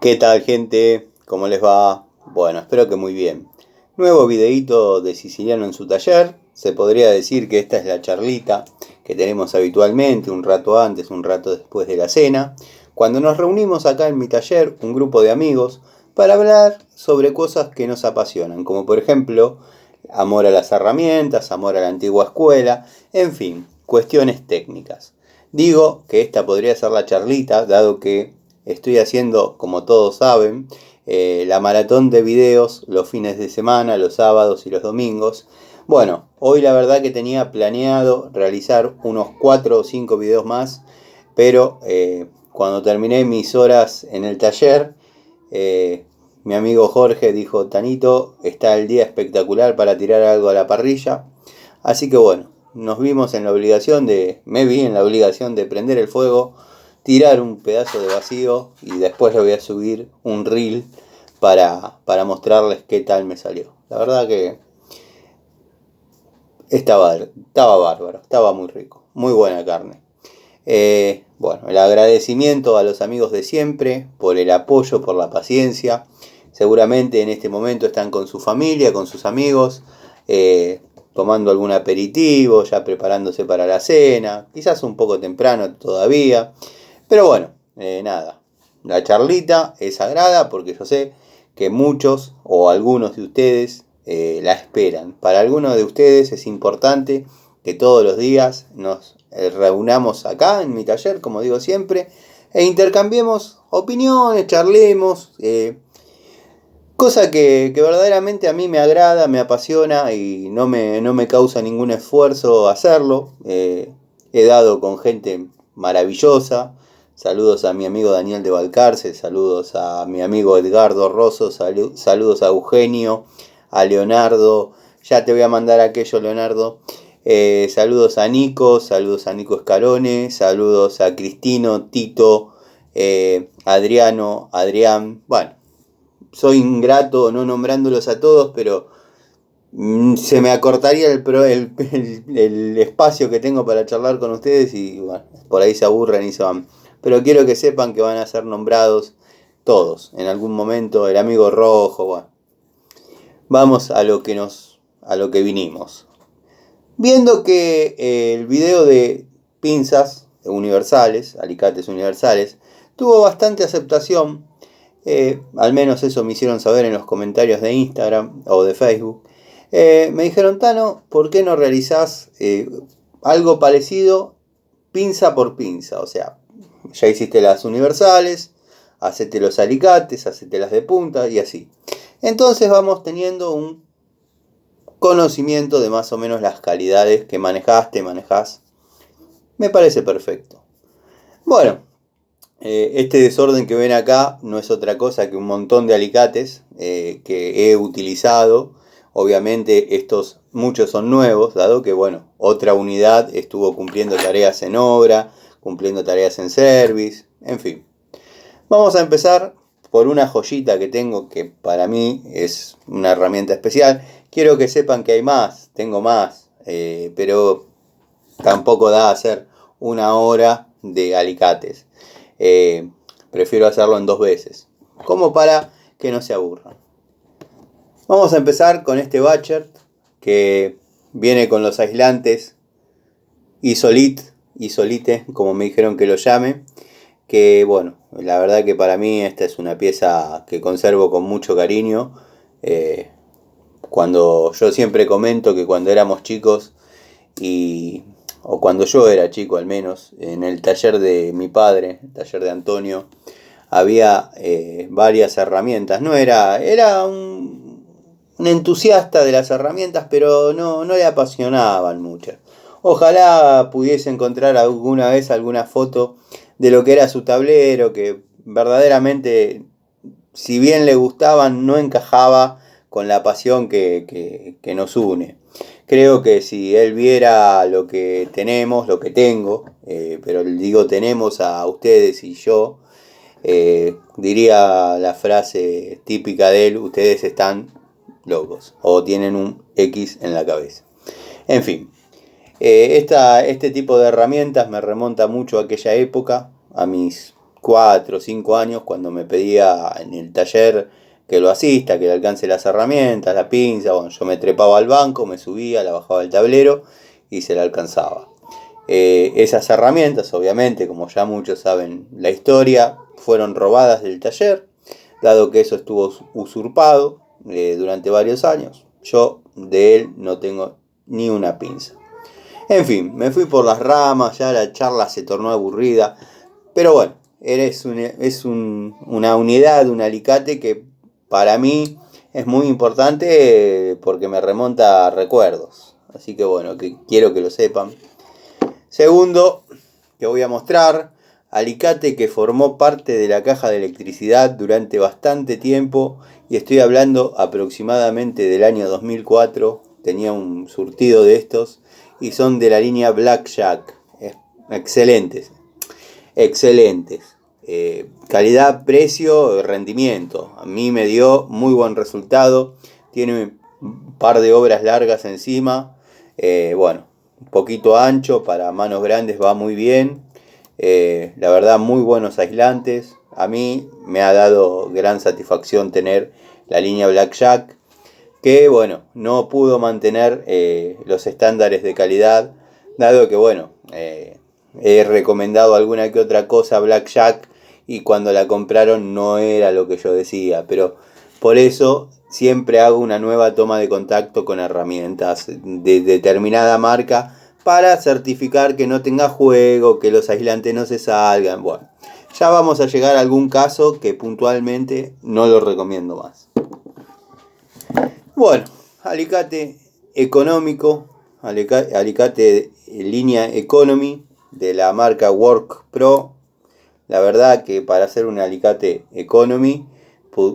¿Qué tal, gente? ¿Cómo les va? Bueno, espero que muy bien. Nuevo videíto de Siciliano en su taller. Se podría decir que esta es la charlita que tenemos habitualmente, un rato antes, un rato después de la cena, cuando nos reunimos acá en mi taller, un grupo de amigos, para hablar sobre cosas que nos apasionan, como por ejemplo, amor a las herramientas, amor a la antigua escuela, en fin, cuestiones técnicas. Digo que esta podría ser la charlita, dado que estoy haciendo, como todos saben, la maratón de videos los fines de semana, los sábados y los domingos. Bueno, hoy la verdad que tenía planeado realizar unos 4 o 5 videos más, pero cuando terminé mis horas en el taller, mi amigo Jorge dijo: Tanito, está el día espectacular para tirar algo a la parrilla. Así que bueno, me vi en la obligación de prender el fuego, tirar un pedazo de vacío y después le voy a subir un reel para mostrarles qué tal me salió. La verdad que estaba bárbaro, estaba muy rico, muy buena carne. Bueno, el agradecimiento a los amigos de siempre por el apoyo, por la paciencia. Seguramente en este momento están con su familia, con sus amigos, tomando algún aperitivo, ya preparándose para la cena, quizás un poco temprano todavía. Pero bueno, nada, la charlita es sagrada porque yo sé que muchos o algunos de ustedes la esperan. Para algunos de ustedes es importante que todos los días nos reunamos acá en mi taller, como digo siempre, e intercambiemos opiniones, charlemos, cosa que verdaderamente a mí me agrada, me apasiona y no me causa ningún esfuerzo hacerlo. He dado con gente maravillosa. Saludos a mi amigo Daniel de Valcarce, saludos a mi amigo Edgardo Rosso, saludos a Eugenio, a Leonardo. Ya te voy a mandar aquello, Leonardo. Saludos a Nico Escarone, saludos a Cristino, Tito, Adrián. Bueno, soy ingrato no nombrándolos a todos, pero se me acortaría el espacio que tengo para charlar con ustedes y bueno, por ahí se aburren y se van. Pero quiero que sepan que van a ser nombrados todos en algún momento. El amigo Rojo, bueno. Vamos a lo que vinimos. Viendo que el video de pinzas universales, alicates universales, tuvo bastante aceptación. Al menos eso me hicieron saber en los comentarios de Instagram o de Facebook. Me dijeron: Tano, ¿por qué no realizás algo parecido pinza por pinza? O sea, ya hiciste las universales, hacete los alicates, hacete las de punta y así. Entonces vamos teniendo un conocimiento de más o menos las calidades que manejás. Me parece perfecto. Bueno, este desorden que ven acá no es otra cosa que un montón de alicates que he utilizado. Obviamente muchos son nuevos, dado que bueno, otra unidad estuvo cumpliendo tareas en obra, cumpliendo tareas en service, en fin. Vamos a empezar por una joyita que tengo que para mí es una herramienta especial. Quiero que sepan que hay más, tengo más, pero tampoco da a hacer una hora de alicates. Prefiero hacerlo en 2 veces, como para que no se aburran. Vamos a empezar con este Bachert que viene con los aislantes Isolite, como me dijeron que lo llame. Que bueno, la verdad que para mí esta es una pieza que conservo con mucho cariño. Cuando yo siempre comento que cuando éramos chicos o cuando yo era chico al menos, en el taller de mi padre, el taller de Antonio, había varias herramientas. Era un entusiasta de las herramientas, pero no le apasionaban mucho. Ojalá pudiese encontrar alguna vez alguna foto de lo que era su tablero, que verdaderamente, si bien le gustaban, no encajaba con la pasión que nos une. Creo que si él viera lo que tenemos, lo que tengo, pero digo tenemos a ustedes y yo, diría la frase típica de él: ustedes están locos o tienen un X en la cabeza. En fin, este tipo de herramientas me remonta mucho a aquella época, a mis 4 o 5 años, cuando me pedía en el taller que lo asista, que le alcance las herramientas, la pinza. Bueno, yo me trepaba al banco, me subía, la bajaba del tablero y se la alcanzaba. Esas herramientas, obviamente, como ya muchos saben la historia, fueron robadas del taller, dado que eso estuvo usurpado durante varios años. Yo de él no tengo ni una pinza. En fin, me fui por las ramas, ya la charla se tornó aburrida, pero bueno, una unidad, un alicate que para mí es muy importante porque me remonta a recuerdos. Así que bueno, que quiero que lo sepan. Segundo, que voy a mostrar, alicate que formó parte de la caja de electricidad durante bastante tiempo, y estoy hablando aproximadamente del año 2004, tenía un surtido de estos, y son de la línea Blackjack, excelentes, excelentes. Calidad, precio, rendimiento, a mí me dio muy buen resultado, tiene un par de obras largas encima, bueno, un poquito ancho, para manos grandes va muy bien. La verdad, muy buenos aislantes. A mí me ha dado gran satisfacción tener la línea Blackjack, que bueno, no pudo mantener los estándares de calidad, dado que bueno, he recomendado alguna que otra cosa Blackjack y cuando la compraron no era lo que yo decía, pero por eso siempre hago una nueva toma de contacto con herramientas de determinada marca para certificar que no tenga juego, que los aislantes no se salgan. Bueno, ya vamos a llegar a algún caso que puntualmente no lo recomiendo más. Bueno, alicate económico, alicate línea Economy de la marca Work Pro. La verdad que para hacer un alicate Economy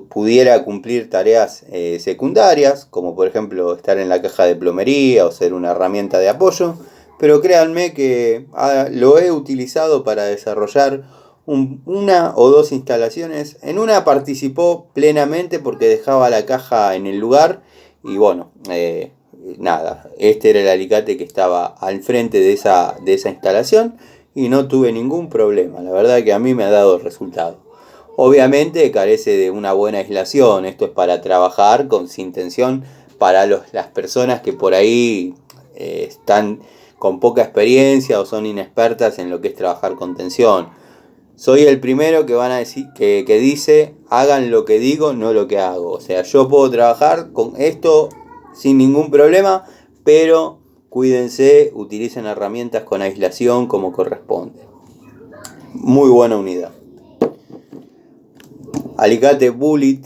pudiera cumplir tareas secundarias, como por ejemplo estar en la caja de plomería o ser una herramienta de apoyo, pero créanme que lo he utilizado para desarrollar una o dos instalaciones. En una participó plenamente porque dejaba la caja en el lugar y bueno, nada, este era el alicate que estaba al frente de esa instalación y no tuve ningún problema. La verdad que a mí me ha dado resultado. Obviamente carece de una buena aislación, esto es para trabajar sin tensión para las personas que por ahí están con poca experiencia o son inexpertas en lo que es trabajar con tensión. Soy el primero que van a decir que dice hagan lo que digo, no lo que hago. O sea, yo puedo trabajar con esto sin ningún problema, pero cuídense, utilicen herramientas con aislación como corresponde. Muy buena unidad. Alicate Bullet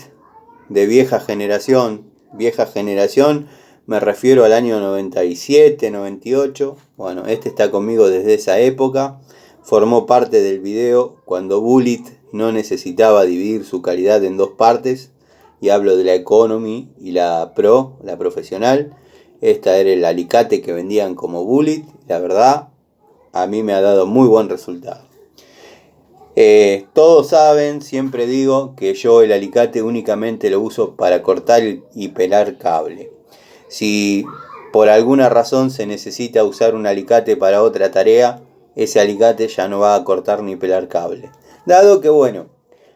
de vieja generación. Vieja generación, me refiero al año 97, 98. Bueno, este está conmigo desde esa época. Formó parte del video cuando Bullet no necesitaba dividir su calidad en dos partes. Y hablo de la Economy y la Pro, la profesional. Esta era el alicate que vendían como Bullet. La verdad, a mí me ha dado muy buen resultado. Todos saben, siempre digo que yo el alicate únicamente lo uso para cortar y pelar cable. Si por alguna razón se necesita usar un alicate para otra tarea, ese alicate ya no va a cortar ni pelar cable. Dado que bueno,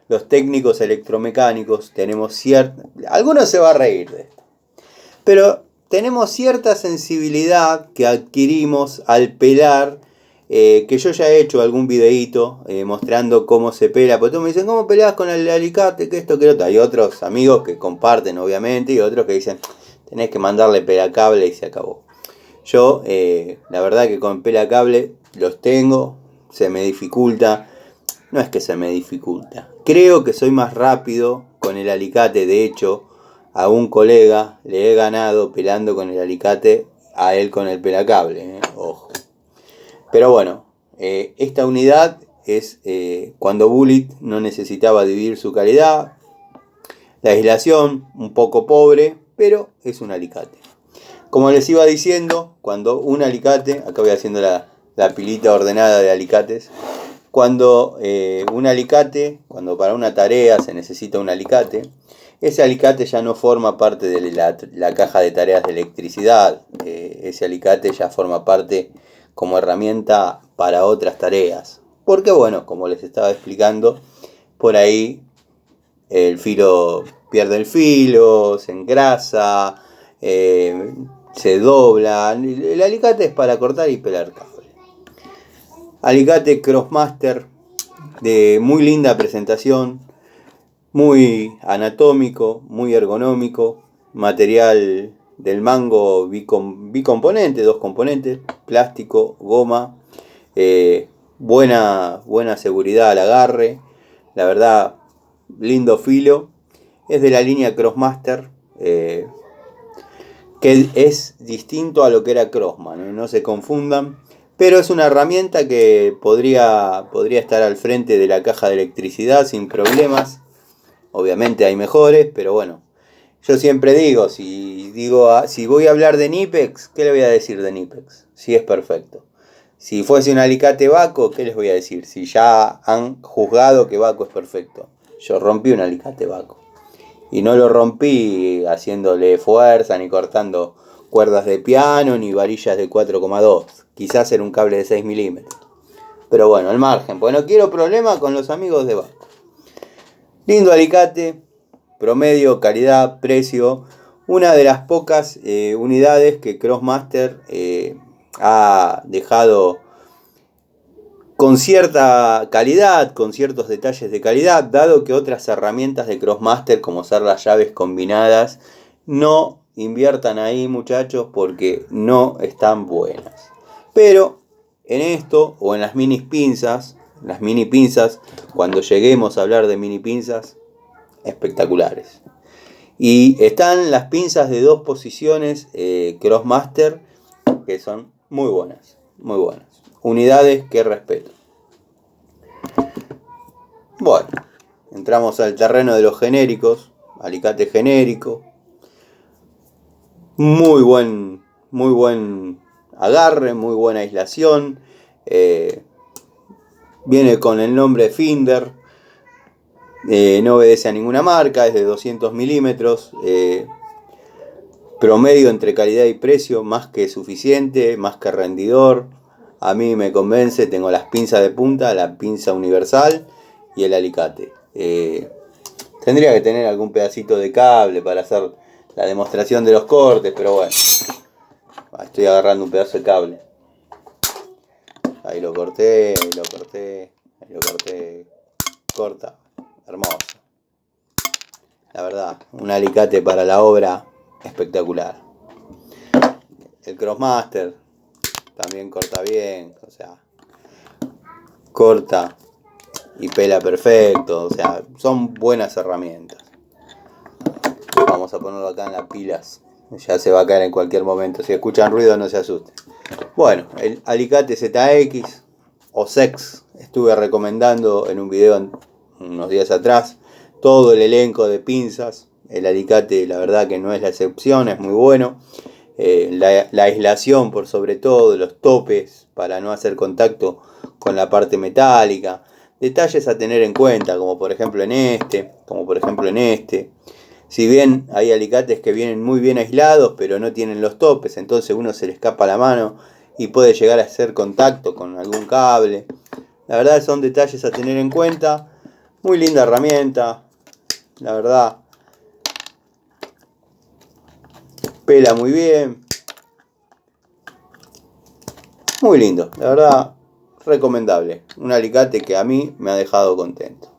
los técnicos electromecánicos tenemos algunos se va a reír de esto, pero tenemos cierta sensibilidad que adquirimos al pelar. Que yo ya he hecho algún videíto mostrando cómo se pela, porque todos me dicen, ¿cómo pelás con el alicate? Que esto, que lo otro. Hay otros amigos que comparten, obviamente, y otros que dicen, tenés que mandarle pelacable y se acabó. Yo, la verdad que con pelacable los tengo, se me dificulta. No es que se me dificulta. Creo que soy más rápido con el alicate. De hecho, a un colega le he ganado pelando con el alicate a él con el pelacable. Ojo. Pero bueno, esta unidad es cuando Bullet no necesitaba dividir su calidad. La aislación, un poco pobre, pero es un alicate. Como les iba diciendo, cuando un alicate, acá voy haciendo la pilita ordenada de alicates. Cuando un alicate, cuando para una tarea se necesita un alicate, ese alicate ya no forma parte de la caja de tareas de electricidad. Ese alicate ya forma parte como herramienta para otras tareas. Porque bueno, como les estaba explicando, por ahí el filo pierde el filo, se engrasa, se dobla. El alicate es para cortar y pelar cable. Alicate Crossmaster de muy linda presentación, muy anatómico, muy ergonómico, material del mango bicomponente, dos componentes, plástico, goma, buena seguridad al agarre, la verdad, lindo filo. Es de la línea Crossmaster, que es distinto a lo que era Crossman, no se confundan, pero es una herramienta que podría estar al frente de la caja de electricidad sin problemas. Obviamente hay mejores, pero bueno, yo siempre digo, si voy a hablar de Knipex, ¿qué le voy a decir de Knipex? Si es perfecto. Si fuese un alicate Baco, ¿qué les voy a decir? Si ya han juzgado que Baco es perfecto. Yo rompí un alicate Baco. Y no lo rompí haciéndole fuerza, ni cortando cuerdas de piano, ni varillas de 4,2. Quizás era un cable de 6 milímetros. Pero bueno, al margen, pues no quiero problema con los amigos de Baco. Lindo alicate, promedio, calidad, precio. Una de las pocas unidades que Crossmaster ha dejado con cierta calidad, con ciertos detalles de calidad, dado que otras herramientas de Crossmaster, como ser las llaves combinadas, no inviertan ahí, muchachos, porque no están buenas. Pero en esto, o en las mini pinzas, cuando lleguemos a hablar de mini pinzas, espectaculares. Y están las pinzas de dos posiciones Crossmaster, que son muy buenas, muy buenas. Unidades que respeto. Bueno, entramos al terreno de los genéricos. Alicate genérico. Muy buen agarre, muy buena aislación. Viene con el nombre Finder. No obedece a ninguna marca, es de 200 milímetros. Promedio entre calidad y precio, más que suficiente, más que rendidor. A mí me convence, tengo las pinzas de punta, la pinza universal y el alicate. Tendría que tener algún pedacito de cable para hacer la demostración de los cortes, pero bueno. Estoy agarrando un pedazo de cable. Ahí lo corté. Corta. Hermoso. La verdad, un alicate para la obra espectacular. El Crossmaster también corta bien, o sea, corta y pela perfecto, o sea, son buenas herramientas. Vamos a ponerlo acá en las pilas, ya se va a caer en cualquier momento. Si escuchan ruido, no se asusten. Bueno, el alicate ZX o SEX estuve recomendando en un video unos días atrás. Todo el elenco de pinzas. El alicate, la verdad que no es la excepción, es muy bueno. La aislación por sobre todo, los topes para no hacer contacto con la parte metálica. Detalles a tener en cuenta, como por ejemplo en este. Si bien hay alicates que vienen muy bien aislados, pero no tienen los topes, entonces uno se le escapa la mano y puede llegar a hacer contacto con algún cable. La verdad son detalles a tener en cuenta. Muy linda herramienta, la verdad. Pela muy bien. Muy lindo, la verdad, recomendable. Un alicate que a mí me ha dejado contento.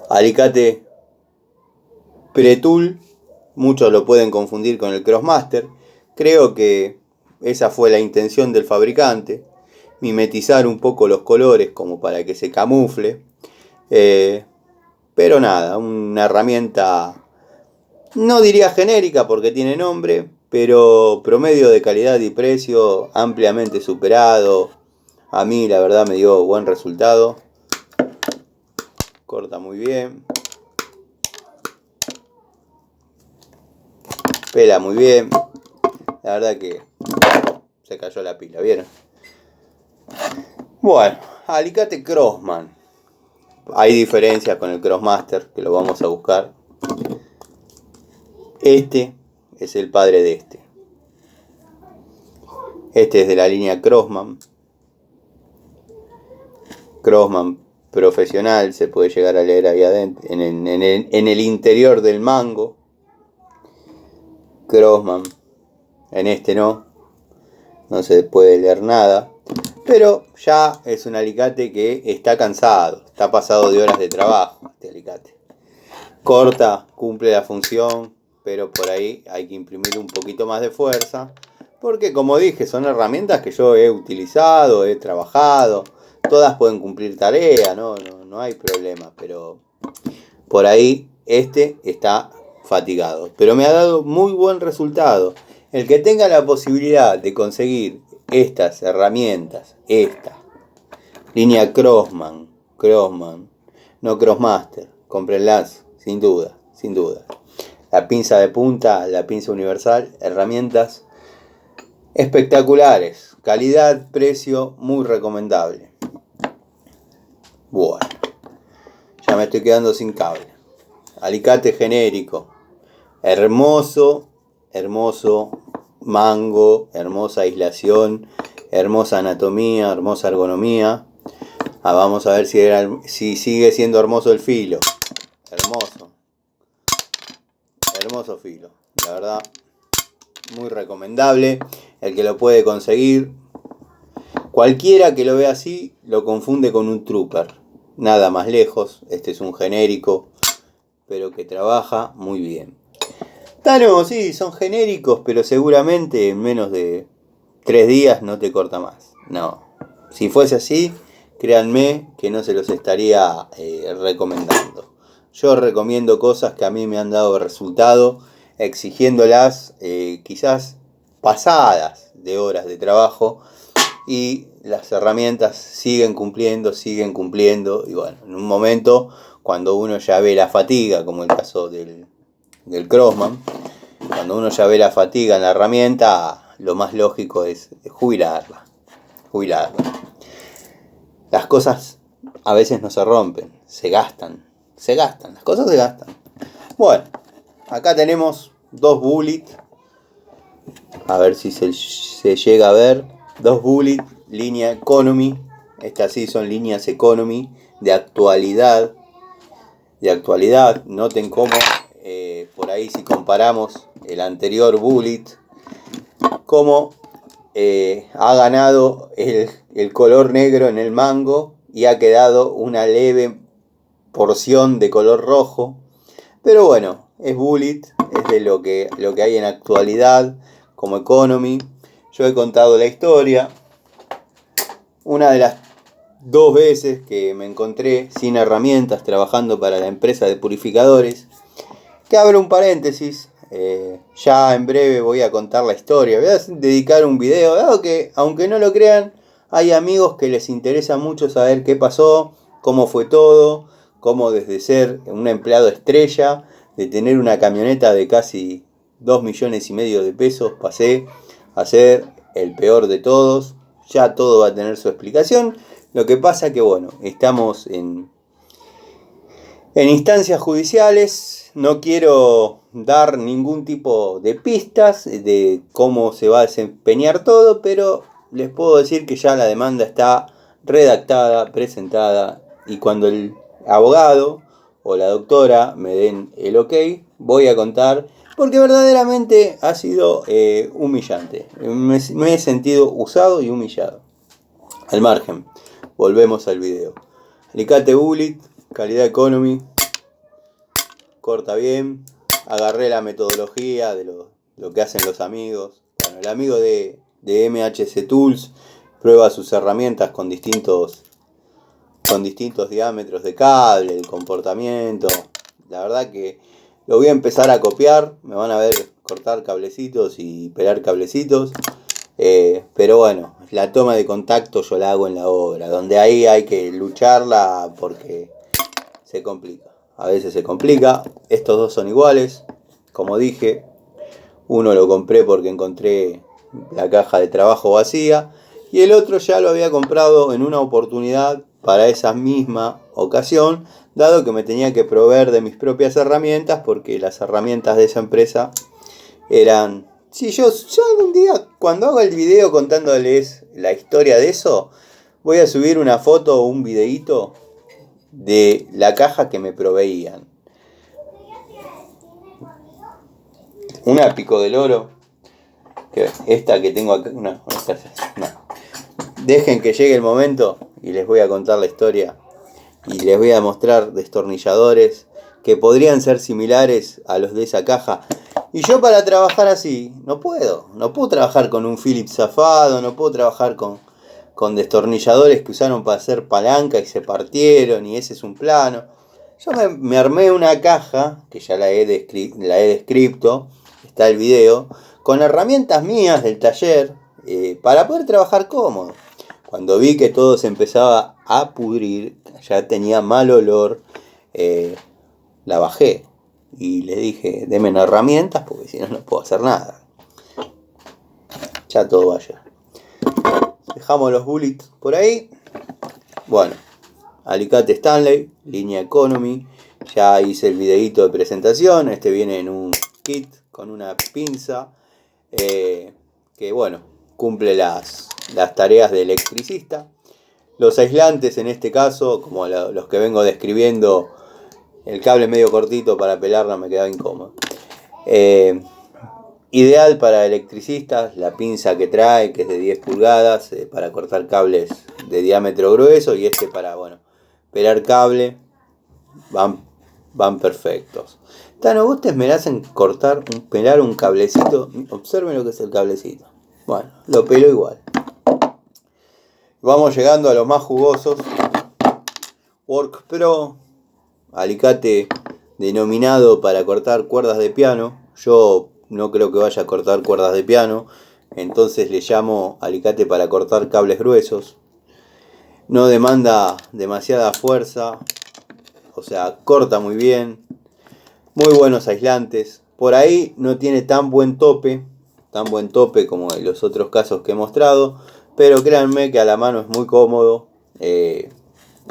Alicate Pretul, muchos lo pueden confundir con el Crossmaster. Creo que esa fue la intención del fabricante, mimetizar un poco los colores como para que se camufle. Pero nada, una herramienta, no diría genérica porque tiene nombre, pero promedio de calidad y precio ampliamente superado. A mí la verdad me dio buen resultado. Corta muy bien. Pela muy bien. La verdad que se cayó la pila, ¿vieron? Bueno, alicate Crossman. Hay diferencias con el Crossmaster, que lo vamos a buscar. Este es el padre de este. Este es de la línea Crossman. Crossman profesional, se puede llegar a leer ahí adentro, en el interior del mango. Crossman, en este no se puede leer nada, pero ya es un alicate que está cansado, está pasado de horas de trabajo. Este alicate corta, cumple la función, pero por ahí hay que imprimir un poquito más de fuerza, porque como dije, son herramientas que yo he utilizado, he trabajado, todas pueden cumplir tarea, no hay problema, pero por ahí este está fatigado, pero me ha dado muy buen resultado. El que tenga la posibilidad de conseguir estas herramientas, esta línea Crossman, no Crossmaster, cómprenlas, sin duda. La pinza de punta, la pinza universal, herramientas espectaculares, calidad, precio, muy recomendable. Bueno, ya me estoy quedando sin cable. Alicate genérico, hermoso mango, hermosa aislación, hermosa anatomía, hermosa ergonomía. Vamos a ver si sigue siendo hermoso el filo. Hermoso filo, la verdad, muy recomendable. El que lo puede conseguir, cualquiera que lo vea así lo confunde con un trooper, nada más lejos. Este es un genérico, pero que trabaja muy bien. Tano, sí, son genéricos, pero seguramente en menos de 3 días no te corta más. No, si fuese así, créanme que no se los estaría recomendando. Yo recomiendo cosas que a mí me han dado resultado, exigiéndolas quizás pasadas de horas de trabajo, y las herramientas siguen cumpliendo, y bueno, en un momento cuando uno ya ve la fatiga, como el caso del Crossman, cuando uno ya ve la fatiga en la herramienta, lo más lógico es jubilarla. Las cosas a veces no se rompen, se gastan, las cosas se gastan. Bueno, acá tenemos 2 Bullet, a ver si se llega a ver, 2 Bullet, línea Economy. Estas sí son líneas Economy de actualidad. Noten cómo por ahí, si comparamos el anterior Bullet, cómo ha ganado el color negro en el mango y ha quedado una leve porción de color rojo. Pero bueno, es Bullet, es de lo que hay en actualidad como Economy. Yo he contado la historia. Una de las 2 veces que me encontré sin herramientas trabajando para la empresa de purificadores, que abro un paréntesis, ya en breve voy a contar la historia, voy a dedicar un video, dado que, aunque no lo crean, hay amigos que les interesa mucho saber qué pasó, cómo fue todo, cómo desde ser un empleado estrella, de tener una camioneta de casi 2,5 millones de pesos, pasé a ser el peor de todos. Ya todo va a tener su explicación. Lo que pasa que bueno, estamos en instancias judiciales. No quiero dar ningún tipo de pistas de cómo se va a desempeñar todo, pero les puedo decir que ya la demanda está redactada, presentada, y cuando el abogado o la doctora me den el ok, voy a contar, porque verdaderamente ha sido humillante. Me he sentido usado y humillado. Al margen, volvemos al video. Alicate Bullet, calidad Economy, corta bien. Agarré la metodología de lo que hacen los amigos. Bueno, el amigo de MHC Tools prueba sus herramientas con distintos diámetros de cable, el comportamiento. La verdad que lo voy a empezar a copiar. Me van a ver cortar cablecitos y pegar cablecitos. Pero bueno, la toma de contacto yo la hago en la obra, donde ahí hay que lucharla porque se complica. A veces se complica. Estos 2 son iguales. Como dije, uno lo compré porque encontré la caja de trabajo vacía, y el otro ya lo había comprado en una oportunidad para esa misma ocasión, dado que me tenía que proveer de mis propias herramientas, porque las herramientas de esa empresa eran... Sí, yo algún día, cuando haga el video contándoles la historia de eso, Voy a subir una foto o un videíto de la caja que me proveían. Una Pico del Oro. Esta que tengo acá. No. Dejen que llegue el momento y les voy a contar la historia. Y les voy a mostrar destornilladores que podrían ser similares a los de esa caja. Y yo para trabajar así, no puedo trabajar con un Phillips zafado, no puedo trabajar con destornilladores que usaron para hacer palanca y se partieron, y ese es un plano. Yo me armé una caja, que ya la he descrito, está el video, con herramientas mías del taller, para poder trabajar cómodo. Cuando vi que todo se empezaba a pudrir, ya tenía mal olor, la bajé y le dije, denme herramientas porque si no, no puedo hacer nada. Ya todo vaya. Dejamos los bullets por ahí. Bueno, alicate Stanley, línea Economy. Ya hice el videito de presentación. Este viene en un kit con una pinza, que bueno, cumple las tareas de electricista. Los aislantes en este caso, como los que vengo describiendo, el cable medio cortito para pelarla me quedaba incómodo. Ideal para electricistas, la pinza que trae, que es de 10 pulgadas, para cortar cables de diámetro grueso, y este para, bueno, pelar cable, van perfectos. Tano, ustedes me hacen pelar un cablecito. Observen lo que es el cablecito. Bueno, lo pelo igual. Vamos llegando a los más jugosos. Work Pro, alicate denominado para cortar cuerdas de piano. Yo no creo que vaya a cortar cuerdas de piano, entonces le llamo alicate para cortar cables gruesos. No demanda demasiada fuerza, o sea, corta muy bien. Muy buenos aislantes. Por ahí no tiene tan buen tope como en los otros casos que he mostrado, pero créanme que a la mano es muy cómodo,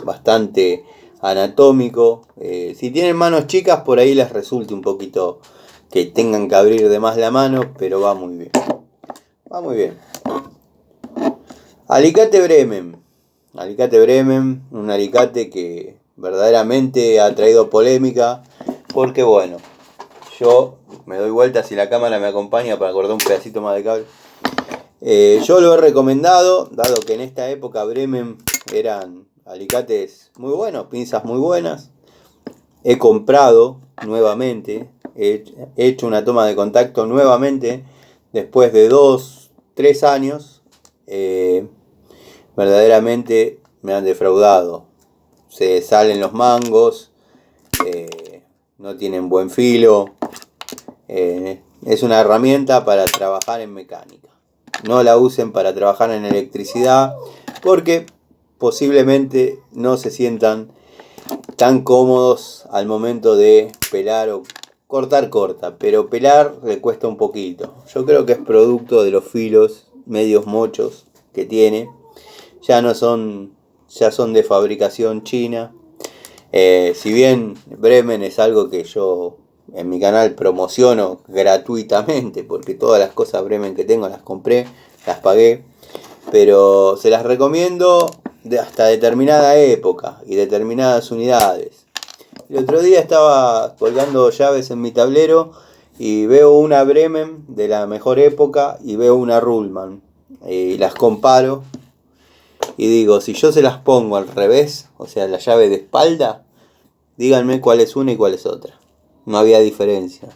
bastante anatómico. Si tienen manos chicas, por ahí les resulte un poquito que tengan que abrir de más la mano, pero va muy bien. Va muy bien. Alicate Bremen. Alicate Bremen, un alicate que verdaderamente ha traído polémica, porque bueno, yo me doy vuelta si la cámara me acompaña para cortar un pedacito más de cable. Yo lo he recomendado, dado que en esta época Bremen eran alicates muy buenos, pinzas muy buenas. He comprado nuevamente, he hecho una toma de contacto nuevamente después de 2-3 años. Verdaderamente me han defraudado. Se salen los mangos, no tienen buen filo. Es una herramienta para trabajar en mecánica. No la usen para trabajar en electricidad, porque posiblemente no se sientan tan cómodos al momento de pelar o cortar, pero pelar le cuesta un poquito. Yo creo que es producto de los filos medios mochos que tiene. Ya son de fabricación china. Si bien Bremen es algo que yo en mi canal promociono gratuitamente, porque todas las cosas Bremen que tengo las compré, las pagué, pero se las recomiendo hasta determinada época y determinadas unidades. El otro día estaba colgando llaves en mi tablero y veo una Bremen de la mejor época y veo una Ruhlmann, y las comparo y digo, si yo se las pongo al revés, o sea, la llave de espalda, díganme cuál es una y cuál es otra. No había diferencia.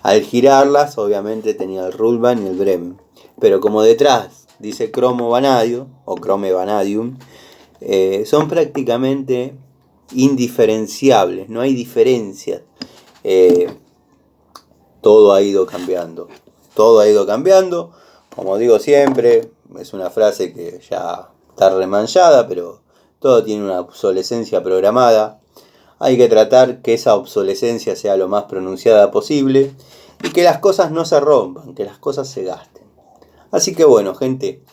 Al girarlas, obviamente tenía el Ruhlmann y el Bremen. Pero como detrás dice Cromo Vanadium o Chrome Vanadium, son prácticamente indiferenciables. No hay diferencias. Todo ha ido cambiando. Como digo siempre, es una frase que ya está remanchada, pero todo tiene una obsolescencia programada. Hay que tratar que esa obsolescencia sea lo más pronunciada posible y que las cosas no se rompan, que las cosas se gasten. Así que bueno, gente,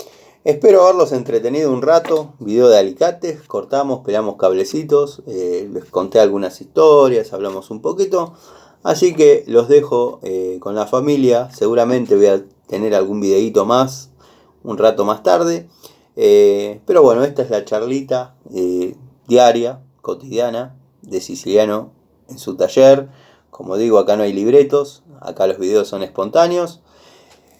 espero haberlos entretenido un rato. Video de alicates, cortamos, pelamos cablecitos, les conté algunas historias, hablamos un poquito. Así que los dejo con la familia. Seguramente voy a tener algún videíto más un rato más tarde. Pero bueno, esta es la charlita diaria, cotidiana, de Siciliano en su taller. Como digo, acá no hay libretos, acá los videos son espontáneos.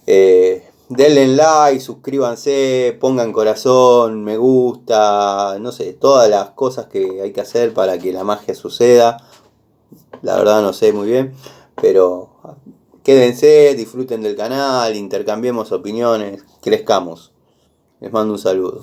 Denle like, suscríbanse, pongan corazón, me gusta, no sé, todas las cosas que hay que hacer para que la magia suceda. La verdad no sé muy bien, pero quédense, disfruten del canal, intercambiemos opiniones, crezcamos. Les mando un saludo.